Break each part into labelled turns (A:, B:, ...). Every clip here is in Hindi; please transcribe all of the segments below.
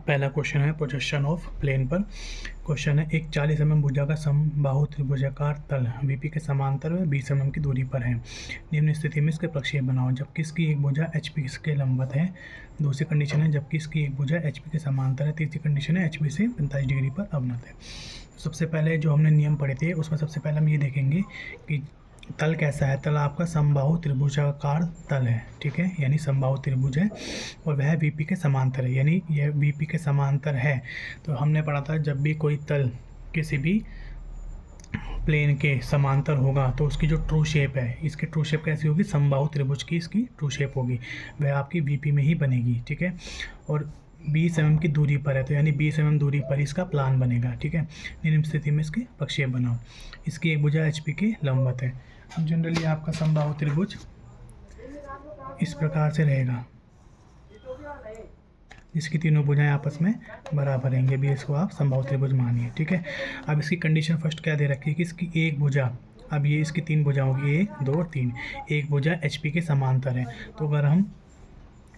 A: पहला क्वेश्चन है प्रोजेक्शन ऑफ प्लेन पर। क्वेश्चन है एक 40 mm भुजा का समबाहु त्रिभुजाकार तल VP के समांतर व 20 mm की दूरी पर है। निम्न स्थिति में इसके प्रक्षेप बनाओ जबकि इसकी एक भुजा HP के लंबवत है। दूसरी कंडीशन है जबकि इसकी एक भुजा HP के समांतर है। तीसरी कंडीशन है HP से 45 डिग्री पर अवनत है। सबसे पहले जो हमने नियम पढ़े थे उसमें सबसे पहले हम ये देखेंगे कि तल कैसा है। तल आपका समबाहु त्रिभुजाकार तल है, ठीक है, यानी समबाहु त्रिभुज है और वह VP के समांतर है, यानी यह VP के समांतर है। तो हमने पढ़ा था जब भी कोई तल किसी भी प्लेन के समांतर होगा तो उसकी जो ट्रू शेप है, इसकी ट्रू शेप कैसी होगी, समबाहु त्रिभुज की इसकी ट्रू शेप होगी, वह आपकी VP में ही बनेगी, ठीक है। और 20 mm की दूरी पर है तो यानी 20 mm दूरी पर इसका प्लान बनेगा, ठीक है। निम्न स्थिति में इसके प्रक्षेप बनाओ। इसकी एक भुजा HP के लंबवत है। जनरली आपका समबाहु त्रिभुज इस प्रकार से रहेगा, इसकी तीनों भुजाएं आपस में बराबर रहेंगे। अभी इसको आप समबाहु त्रिभुज मानिए, ठीक है। अब इसकी कंडीशन फर्स्ट क्या दे रखी है कि इसकी एक भुजा, अब ये इसकी तीन भुजा होगी, 1 2 और 3, एक भुजा HP के समांतर है। तो अगर हम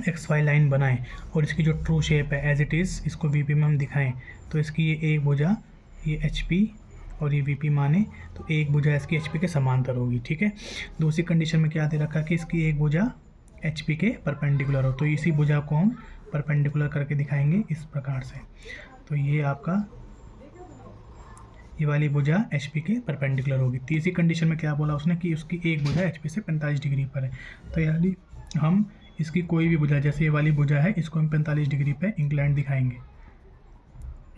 A: XY लाइन बनाएं और इसकी जो ट्रू शेप है एज इट इज़ इसको VP में हम दिखाएं तो इसकी ये एक भुजा ये HP और ये VP माने तो एक भुजा इसकी HP के समांतर होगी, ठीक है। दूसरी कंडीशन में क्या दे रखा कि इसकी एक भुजा HP के परपेंडिकुलर हो, तो इसी भुजा को हम परपेंडिकुलर करके दिखाएंगे इस प्रकार से। तो ये आपका ये वाली भुजा HP के परपेंडिकुलर होगी। तीसरी कंडीशन में क्या बोला उसने कि उसकी एक भुजा HP से 45 डिग्री पर है। तो यानी हम इसकी कोई भी भुजा, जैसे ये वाली भुजा है, इसको हम 45 डिग्री पे इंक्लाइंड दिखाएंगे।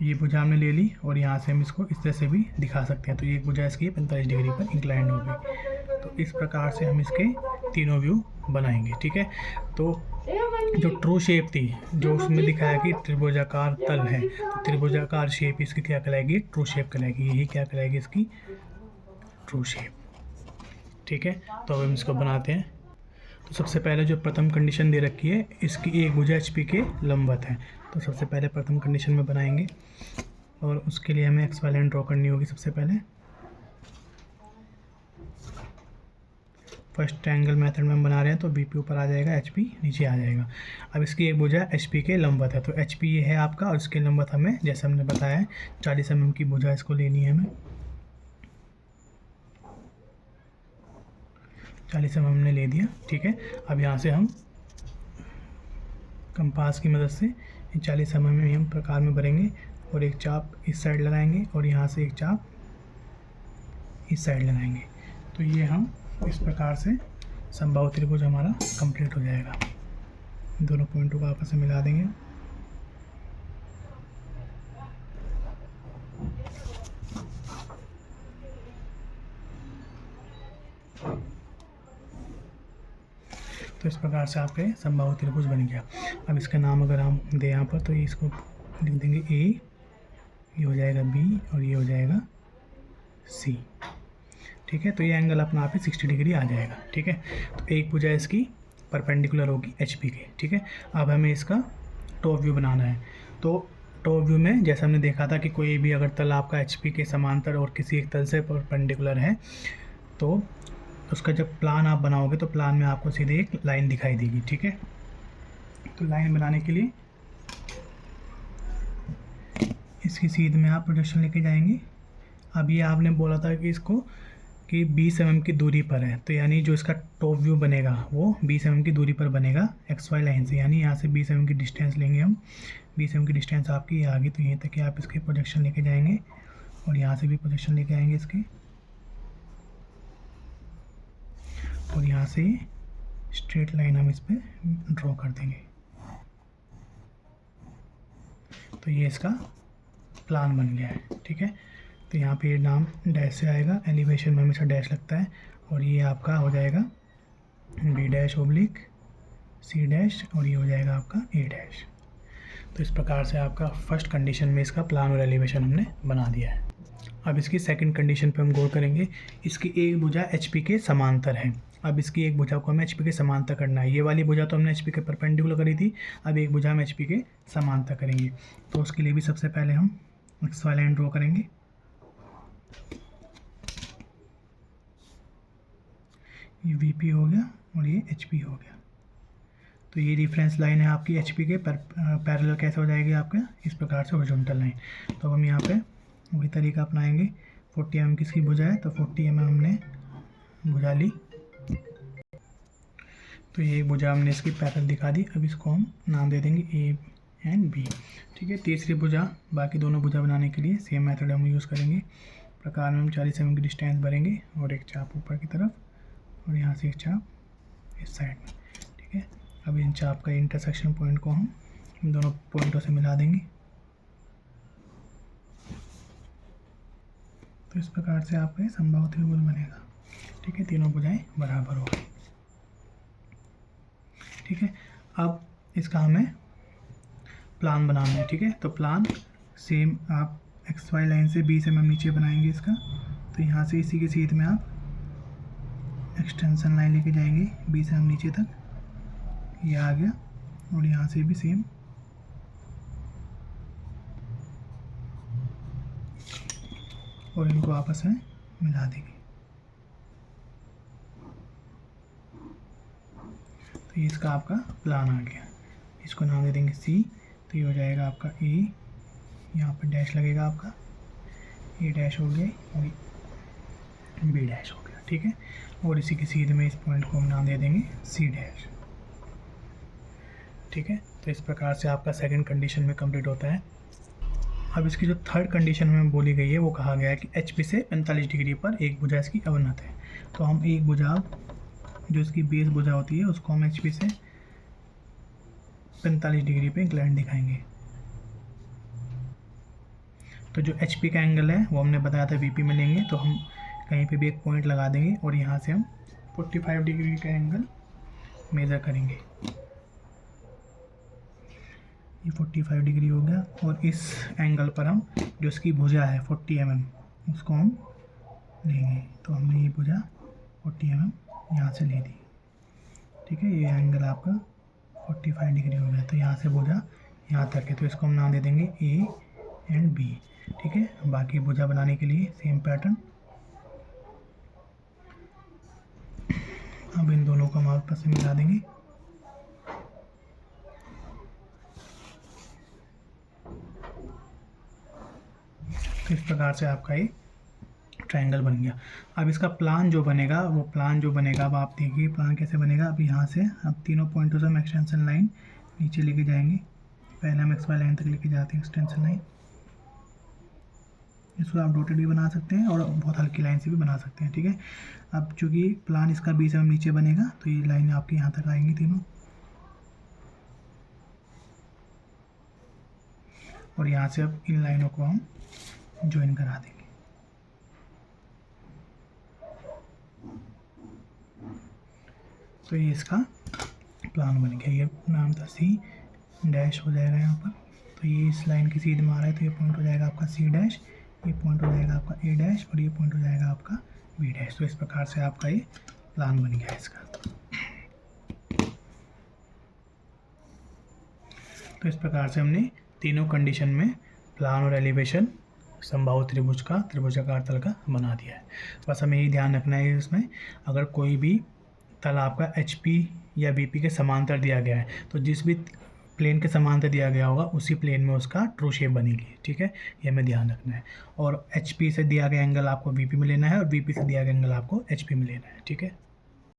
A: ये भुजा हमने ले ली और यहाँ से हम इसको इस तरह से भी दिखा सकते हैं। तो ये भुजा इसकी 45 डिग्री पर इंक्लाइंड होगी। तो इस प्रकार से हम इसके तीनों व्यू बनाएंगे, ठीक है। तो जो ट्रू शेप थी, जो उसमें दिखाया कि त्रिभुजाकार तल है, तो त्रिभुजाकार शेप इसकी क्या कहलाएगी, ट्रू शेप कहलाएगी। यही क्या कहलाएगी, इसकी ट्रू शेप, ठीक है। तो अब हम इसको बनाते हैं। तो सबसे पहले जो प्रथम कंडीशन दे रखी है, इसकी एक भुजा HP के लंबवत है। तो सबसे पहले प्रथम कंडीशन में बनाएंगे और उसके लिए हमें XY लाइन ड्रॉ करनी होगी। सबसे पहले फर्स्ट ट्रायंगल मेथड में हम बना रहे हैं तो VP ऊपर आ जाएगा, HP नीचे आ जाएगा। अब इसकी एक भुजा HP के लंबवत है, तो HP ये है आपका और इसके लंबवत हमें, जैसे हमने बताया है, 40 mm की भुजा इसको लेनी है हमें। 40 mm हमने ले दिया, ठीक है। अब यहाँ से हम कंपास की मदद से 40 mm में हम प्रकार में भरेंगे और एक चाप इस साइड लगाएंगे और यहाँ से एक चाप इस साइड लगाएंगे। तो ये हम इस प्रकार से समबाहु त्रिभुज हमारा कंप्लीट हो जाएगा। दोनों पॉइंटों को आपस में मिला देंगे। तो इस प्रकार से आपके समबाहु त्रिभुज बन गया। अब इसका नाम अगर हम दें यहाँ पर तो ये इसको लिख देंगे A, ये हो जाएगा B और ये हो जाएगा C, ठीक है। तो ये एंगल अपना आप ही 60 डिग्री आ जाएगा, ठीक है। तो एक भुजा इसकी परपेंडिकुलर होगी HP के, ठीक है। अब हमें इसका टॉप व्यू बनाना है। तो टॉप व्यू में जैसे हमने देखा था कि कोई भी अगर तल आपका HP के समांतर और किसी एक तल से परपेंडिकुलर है तो उसका जब प्लान आप बनाओगे तो प्लान में आपको सीधे एक लाइन दिखाई देगी, ठीक है। तो लाइन बनाने के लिए इसकी सीध में आप प्रोजेक्शन लेके जाएंगे। अब ये आपने बोला था कि इसको कि 20 mm की दूरी पर है, तो यानी जो इसका टॉप व्यू बनेगा वो 20 mm की दूरी पर बनेगा XY लाइन से, यानी यहाँ से 20 mm की डिस्टेंस लेंगे हम। 20 mm की डिस्टेंस आपकी ये आ गई, तो यहीं तक कि आप इसके प्रोजेक्शन लेके जाएंगे और यहाँ से भी प्रोजेक्शन लेके आएंगे इसके, और यहाँ से स्ट्रेट लाइन हम इस पर ड्रॉ कर देंगे। तो ये इसका प्लान बन गया है, ठीक है। तो यहाँ पे नाम डैश से आएगा, एलिवेशन में हमेशा डैश लगता है, और ये आपका हो जाएगा B dash oblique C dash और ये हो जाएगा आपका A डैश। तो इस प्रकार से आपका फर्स्ट कंडीशन में इसका प्लान और एलिवेशन हमने बना दिया है। अब इसकी सेकंड कंडीशन पे हम गौर करेंगे। इसकी एक भुजा HP के समांतर है। अब इसकी एक भुजा को हमें HP के समांतर करना है। ये वाली भुजा तो हमने HP के परपेंडिकुलर करी थी, अब एक भुजा हम HP के समांतर करेंगे। तो उसके लिए भी सबसे पहले हम XY लाइन ड्रॉ करेंगे। ये VP हो गया और ये HP हो गया। तो ये रेफरेंस लाइन है आपकी HP के पैरेलल कैसे हो जाएगी आपके इस प्रकार से हॉरिजॉन्टल लाइन। तो हम यहाँ पे वही तरीका अपनाएंगे। 40 mm किसकी भुजा है, तो 40 mm हमने भुजा ली। तो ये भुजा हमने इसकी पैरेलल दिखा दी। अब इसको हम नाम दे देंगे A एंड B। ठीक है, तीसरी भुजा, बाकी दोनों भुजा बनाने के लिए सेम मेथड हम यूज़ करेंगे। प्रकार में हम 40 mm की डिस्टेंस भरेंगे और एक चाप ऊपर की तरफ और यहाँ से एक चाप इस साइड में। ठीक है, अब इन चाप का इंटरसेक्शन पॉइंट को हम इन दोनों पॉइंटों से मिला देंगे। तो इस प्रकार से आपका ये समबाहु त्रिभुज बनेगा। ठीक है, तीनों भुजाएं बराबर हो गई। ठीक है, अब इसका हमें प्लान बनाना है। ठीक है, तो प्लान सेम आप XY लाइन से 20 mm नीचे बनाएंगे इसका। तो यहाँ से इसी के सीध में आप एक्सटेंशन लाइन लेके जाएंगे 20 mm नीचे तक, ये आ गया। और यहाँ से भी सेम और इनको आपस में मिला देंगे। तो ये इसका आपका प्लान आ गया। इसको नाम दे देंगे C। तो ये हो जाएगा आपका A, यहाँ पर डैश लगेगा आपका, A डैश हो गया और B डैश हो गया। ठीक है, और इसी के सीधे में इस पॉइंट को हम नाम दे देंगे C डैश। ठीक है, तो इस प्रकार से आपका सेकंड कंडीशन में कंप्लीट होता है। अब इसकी जो थर्ड कंडीशन में बोली गई है वो कहा गया है कि HP से 45 डिग्री पर एक भुजा इसकी अवनत है। तो हम एक भुजा जो इसकी बेस भुजा होती है उसको हम HP से 45 डिग्री पे इंक्लाइन दिखाएंगे। तो जो HP का एंगल है वो हमने बताया था VP में लेंगे। तो हम कहीं पे भी एक पॉइंट लगा देंगे और यहाँ से हम 45 डिग्री का एंगल मेज़र करेंगे। ये 45 डिग्री हो गया और इस एंगल पर हम जो इसकी भुजा है 40 mm उसको हम लेंगे। तो हमने ये भुजा 40 mm यहाँ से ले दी। ठीक है, ये एंगल आपका 45 डिग्री हो गया। तो यहाँ से भुजा यहाँ तक है, तो इसको हम नाम दे देंगे A एंड B। ठीक है, बाकी भुजा बनाने के लिए सेम पैटर्न। अब इन दोनों को हम आपस में मिला देंगे। तो इस प्रकार से आपका ये ट्रायंगल बन गया। अब इसका प्लान जो बनेगा अब आप देखिए प्लान कैसे बनेगा। अब यहाँ से अब तीनों पॉइंटों से हम एक्सटेंशन लाइन नीचे लेके जाएंगे। पहले हम XY लाइन तक लेके जाते हैं एक्सटेंशन लाइन। इसको आप डॉटेड भी बना सकते हैं और बहुत हल्की लाइन से भी बना सकते हैं। ठीक है, अब चूँकि प्लान इसका 20 mm नीचे बनेगा तो ये लाइन आपके यहाँ तक आएंगी तीनों, और यहाँ से अब इन लाइनों को हम ज्वाइन करा देंगे। तो ये इसका प्लान बन गया। ये नाम था C डैश हो जाएगा यहाँ पर। तो ये इस लाइन की सीध में आ रहा है, तो ये पॉइंट हो जाएगा आपका C डैश, ये पॉइंट हो जाएगा आपका A डैश और ये पॉइंट हो जाएगा आपका B डैश। तो इस प्रकार से आपका ये प्लान बन गया इसका। तो इस प्रकार से हमने तीनों कंडीशन में प्लान और एलिवेशन समबाहु त्रिभुज का त्रिभुजाकार तल का बना दिया है। बस हमें यही ध्यान रखना है इसमें, अगर कोई भी तल आपका HP या VP के समांतर दिया गया है तो जिस भी प्लेन के समांतर दिया गया होगा उसी प्लेन में उसका ट्रू शेप बनेगी। ठीक है, ये हमें ध्यान रखना है। और HP से दिया गया एंगल आपको VP में लेना है और VP से दिया गया एंगल आपको HP में लेना है। ठीक है।